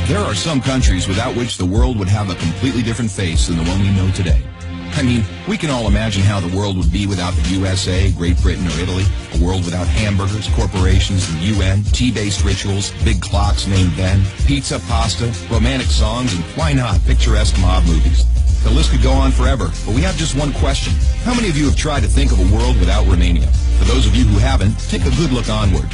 There are some countries without which the world would have a completely different face than the one we know today. I mean, we can all imagine how the world would be without the USA, Great Britain, or Italy. A world without hamburgers, corporations, the UN, tea-based rituals, big clocks named Ben, pizza, pasta, romantic songs, and why not, picturesque mob movies. The list could go on forever, but we have just one question. How many of you have tried to think of a world without Romania? For those of you who haven't, take a good look onward.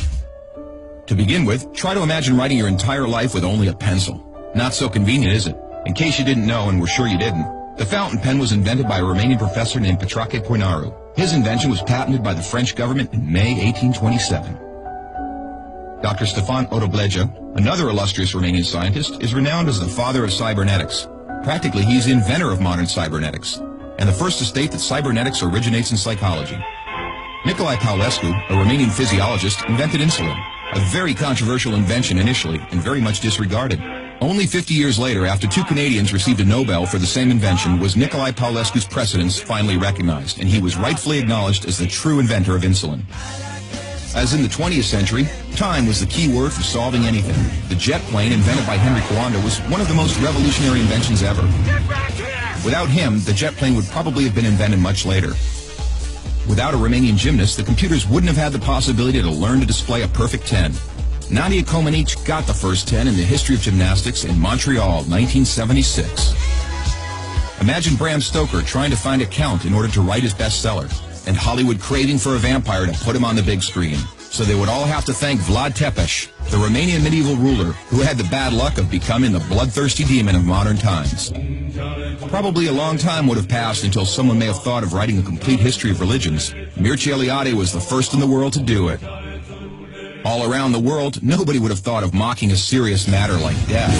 To begin with, try to imagine writing your entire life with only a pencil. Not so convenient, is it? In case you didn't know, and we're sure you didn't, the fountain pen was invented by a Romanian professor named Petrache Poinaru. His invention was patented by the French government in May 1827. Dr. Stefan Odobleja, another illustrious Romanian scientist, is renowned as the father of cybernetics. Practically, he's the inventor of modern cybernetics, and the first to state that cybernetics originates in psychology. Nicolae Paulescu, a Romanian physiologist, invented insulin, a very controversial invention initially and very much disregarded. Only 50 years later, after two Canadians received a Nobel for the same invention, was Nicolae Paulescu's precedence finally recognized, and he was rightfully acknowledged as the true inventor of insulin. As in the 20th century, time was the key word for solving anything. The jet plane, invented by Henry Coanda, was one of the most revolutionary inventions ever. Without him, the jet plane would probably have been invented much later. Without a Romanian gymnast, the computers wouldn't have had the possibility to learn to display a perfect 10. Nadia Comaneci got the first 10 in the history of gymnastics in Montreal, 1976. Imagine Bram Stoker trying to find a count in order to write his bestseller, and Hollywood craving for a vampire to put him on the big screen. So they would all have to thank Vlad Tepes, the Romanian medieval ruler who had the bad luck of becoming the bloodthirsty demon of modern times. Probably a long time would have passed until someone may have thought of writing a complete history of religions. Mircea Eliade was the first in the world to do it. All around the world, nobody would have thought of mocking a serious matter like death.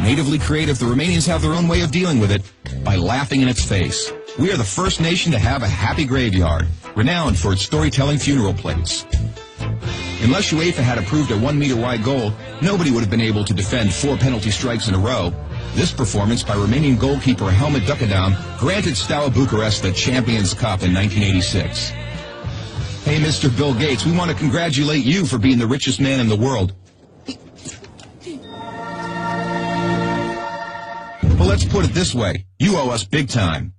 Natively creative, the Romanians have their own way of dealing with it, by laughing in its face. We are the first nation to have a happy graveyard, renowned for its storytelling funeral plates. Unless UEFA had approved a 1-meter-wide goal, nobody would have been able to defend 4 penalty strikes in a row. This performance by Romanian goalkeeper Helmut Ducadam granted Steaua Bucharest the Champions Cup in 1986. Hey, Mr. Bill Gates, we want to congratulate you for being the richest man in the world. Well, let's put it this way. You owe us big time.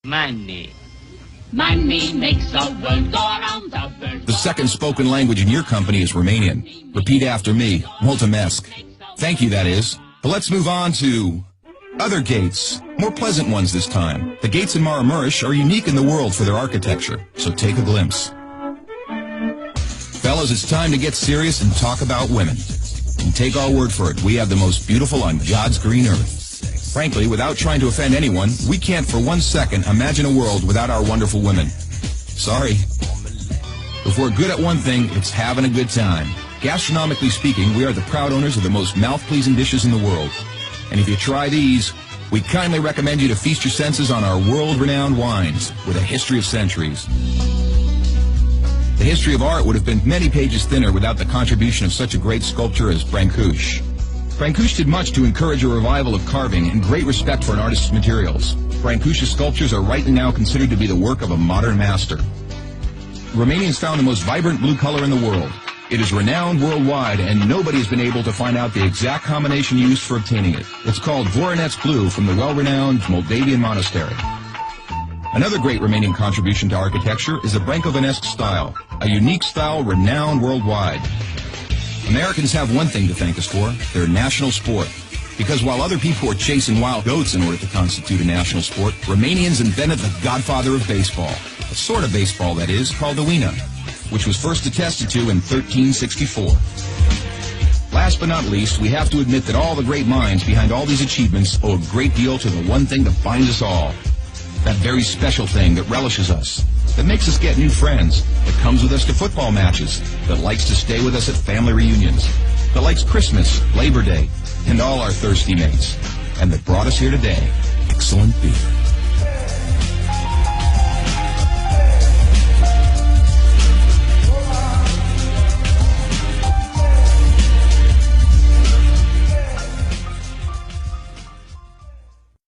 Money. Money makes the world go around the world. The second spoken language in your company is Romanian. Repeat after me. Mulțumesc. Thank you, that is. But let's move on to other gates. More pleasant ones this time. The gates in Maramureș are unique in the world for their architecture, so take a glimpse. Fellas, it's time to get serious and talk about women. And take our word for it, we have the most beautiful on God's green earth. Frankly, without trying to offend anyone, we can't for 1 second imagine a world without our wonderful women. Sorry. If we're good at one thing, it's having a good time. Gastronomically speaking, we are the proud owners of the most mouth-pleasing dishes in the world. And if you try these, we kindly recommend you to feast your senses on our world-renowned wines with a history of centuries. The history of art would have been many pages thinner without the contribution of such a great sculptor as Brancusi. Brancusi did much to encourage a revival of carving and great respect for an artist's materials. Brancusi's sculptures are rightly now considered to be the work of a modern master. Romanians found the most vibrant blue color in the world. It is renowned worldwide, and nobody has been able to find out the exact combination used for obtaining it. It's called Voronezh blue from the well-renowned Moldavian monastery. Another great Romanian contribution to architecture is the Brâncovenesque style, a unique style renowned worldwide. Americans have one thing to thank us for, their national sport. Because while other people were chasing wild goats in order to constitute a national sport, Romanians invented the godfather of baseball, a sort of baseball that is, called the Wina, which was first attested to in 1364. Last but not least, we have to admit that all the great minds behind all these achievements owe a great deal to the one thing that binds us all. That very special thing that relishes us, that makes us get new friends, that comes with us to football matches, that likes to stay with us at family reunions, that likes Christmas, Labor Day, and all our thirsty mates, and that brought us here today, excellent beer.